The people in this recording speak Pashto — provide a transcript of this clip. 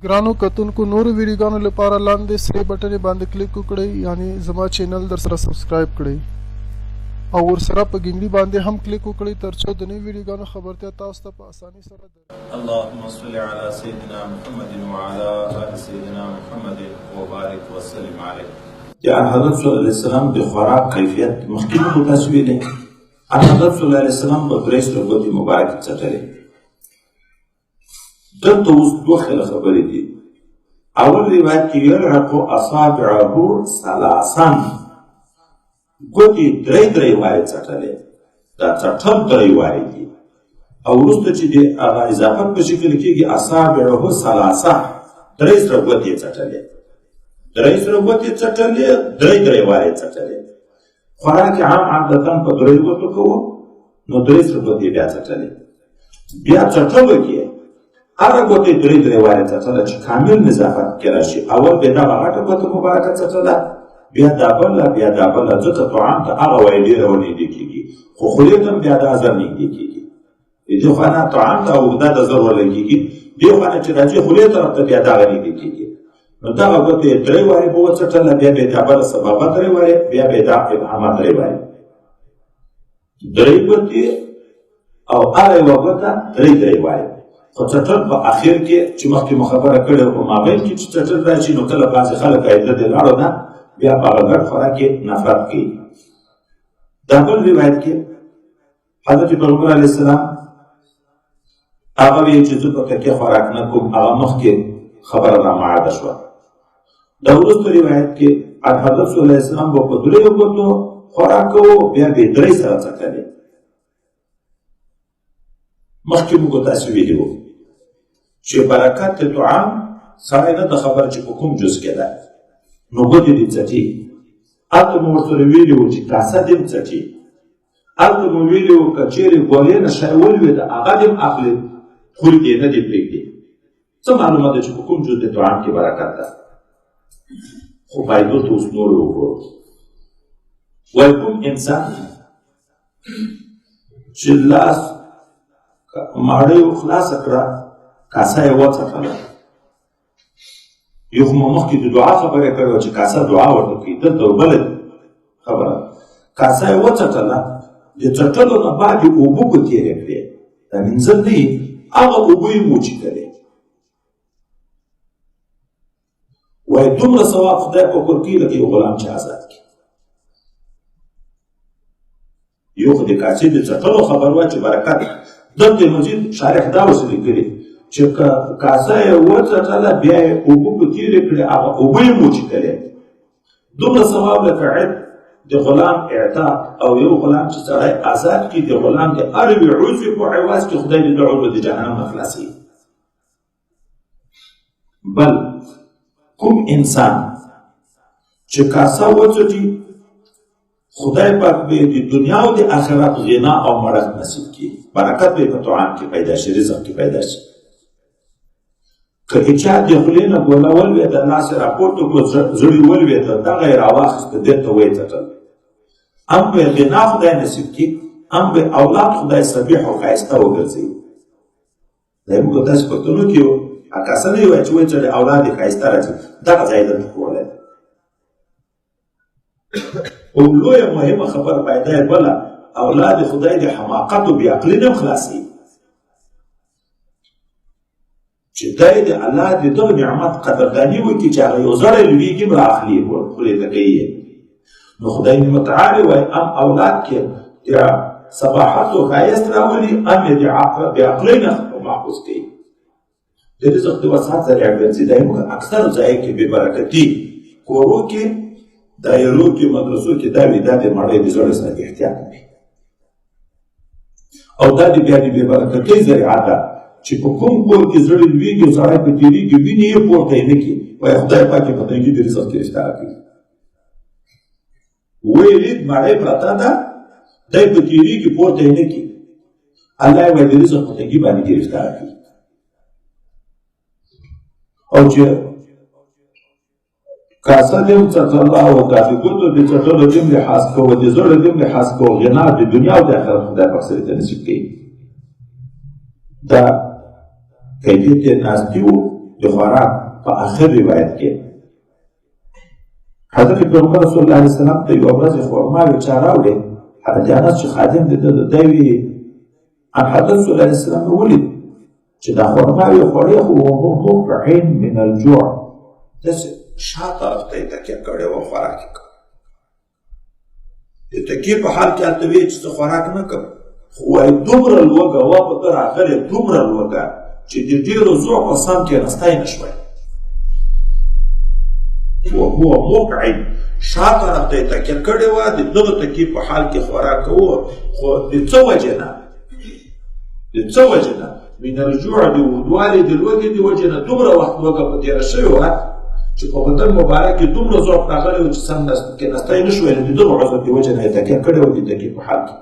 ګرانو کتونکو نورو ویډیوګانو لپاره لاندې سره بټن باندې کلیک وکړئ یعنی زما چینل در سره سبسکرایب کړئ او ورسره په ګنګړي باندې هم کلیک وکړئ ترڅو د نوي ویډیوګانو خبرتیا تاسو ته په اسانۍ سره اللهم صل على سيدنا محمد وعلى آل سيدنا محمد وبارك وسلم عليه. يا حضرت صلی الله علیه وسلم د خوراک کیفیت مخکې مو تاسو ویلې حضرت صلی الله علیه وسلم په درې سترګو مبارک چټلې دلته اوس دوه خبرې دي. اول روایت کې یرعق اصابعه ثلاثا ګوتې درې وارې چټلې دا چټل درې وارې دي او وروسته چې د هغه اضافت په شکل کېږي اصابعه ثلاثه درې سره ګوتې چټلې درې وارې چټلې خوراک عام عادتا په درې ګوتو کوو نو درې سره ګوتې بیا چټلې بیا چټلو کې هغه ګوتې درې وارې چټله چې کامل نظافت کې راشي اول بیا دغه غټه ګوته مبارکه چټله بیا دا بله ځکه طعام ته هغه وایي ډېره ونږدې کېږي خو خولې ته هم بیا دا زر نږدې کېږي دې خوا نه طعام ته اوږده د زر ولګېږي دې خوا نه چې راځي خولې طرف ته بیا دغه نږدې کېږي نو دغه ګوتې درې وارې به وچټله بیا بې دا بله سبابه درې وارې بیا بې دا ابهامه درې وارې درې ګوتې او هغه یوه ګوته درې وارې خو چټل په اخر کې چې مخکې مو خبره کړې وه په مابین کې چې چټل راشي نو کله بعضې خلک عیده د لاړو نه بیا په هغه ګډ خوراک کې نفرت کوي. دا بل روایت کې حضرت پیغمبر علیه السلام هغه ویل چې زه په تکیه خوراک نه کوم هغه مخکې خبره رامعاده شوه. د وروسته روایت کې حضرت صلی الله علیه وسلم به په دریو ګوتو خوراک کوو بیا به درې سره څټلې مخکې موږ تاسو ویلي وو چې برکت د طعام سړی نه د خبره چې په کوم جز کې ده نو ګوتې دې څټي هلته مو ورسره ویلي وو چې کاسه دې هم څټي هلته مو ویلي وو که چېرې ګولې نه شی ولوېده هغه دې هم اخلي خوري دې نه دې پرېږدي څه معلومه ده چې په کوم جز د طعام کې برکت ده خو فایدو ته اوس نور وګورو وایي کوم انسان چې لاس ماړۍ خلاصه کړه کاسه یې وڅټله یو خو مو مخکې د دعا خبره کړې وه چې کاسه دعا ورته کوي دلته بله خبره کاسه یې وڅټله د څټلو نه بعد یې اوبه په تېرې کړې دا مینځل نه یي هغه اوبه یې وچېکلې وایي دومره ثواب خدای په کور کوي لکه یو غلام چې آزاد کړي یو خو د کاسې د څټلو خبر وه چې برکت دلته مزید شارح دا اوس لیکلي چې کاسه یې وڅټله بیا یې اوبه په تېرې کړې هغه اوبه یې وچېکلې دومره ثواب لکه عید د غلام اعتاق او یو غلام چې سړی آزاد کړي د غلام د هر یوې عضوې په عوض کې خدای دې د عضو د جهنم نه خلاصوي. بل کوم انسان چې کاسه وڅټي خدای پاک به د دنیا او د آخرت غنا او مړښت نصیب کړي برکت به په طعام کې پیدا شي رزق کې پیدا شي که چا د خولې نه ګوله ولوېده لاس یې راپورته کړو زړی ولوېده دغه یې راواخیسته دې ته ویې څټل هم به غنا خدای نصیب کړي هم به اولاد خدای صبیح او ښایسته وګرځوي دی موږ داسې پښتنو کې یو کاسه نه یې وایي چې ویې څټې اولاد یې ښایسته راځي دغه ځای دلته کولی دی او لویه مهمه خبره پیدا یې بله اولاد خدای د حماقت او بېعقلي نه هم خلاصوي چې دی د الله د دغه نعمت قدرداني وکړي چې هغه یو زړی لویږي هم رااخلي یې خولې ته کوي نو خدای متعالي وایي هم اولاد کې د صباحت او ښایست راولي هم یې د بېعقلۍ نه محفوظ کوي د رزق د وسعت ذریعه ګرځي دی موږ اکثرو ځایو کې بېبرکتي کورو کې دایرو کې مدرسو کې دا وي دا د مړۍ د زړه سره احتیاط کوي او دا د بیا د بېبرکتۍ ذریعه ده چې په کوم کور کې زړه لویږي او سړی په تېرېږي وینې یې پورته یې نه کړي وایي خدای پاک یې په تنګي د رزق کې رښتیا کوي ویې لید مړۍ پرته ده دی په تېرېږي پورته یې نه کړي الله یې وایي د رزق په تنګي باندې کې رښتیا کوي او چې کاسه دې هم څټله او دا د ګوتو د څټلو دې هم لحاظ کوو د زړه دې هم لحاظ کوو غنا د دنیا او د آخرت خدای پاک سره ته نصیب کوي دا کیفیت یې ناستي وو د خوراک په آخر روایت کې حضرت پیغمبر رسول الله علیه وسلم ته یوه ورځ خرماوې چا راوړې حضرت انس چې خادم د ده دی وي حضرت رسول الله علیه وسلم ولید چې دا خرماوې خوړې خو وهو مقعن من الجوع داسې شا طرف ته یې تکیه کړې وه خوراک یې کړ د تکیې په حال کې هلته ویې چې زه خوراک نه کوم خو وایي دومره لوږه وه په ده راغلې دومره لوږه چې د ډېرو زوع په سم کېنستی نه شوی وهو مقعد شا طرف ته یې تکیه کړې وه د دغه تکیې په حال کې خوراک کوو خو د څه وجې نه من الجوع د اوږدوالي د لوږې د وجې نه دومره وخت لوږه په تېره شوې وه چې په بدن مبارک کې دومره ضعف راغلی و چې سم کېنستی نه شوی د دغه عذر د وجې نه یې تکیه کړې وه د تکیې په حال کې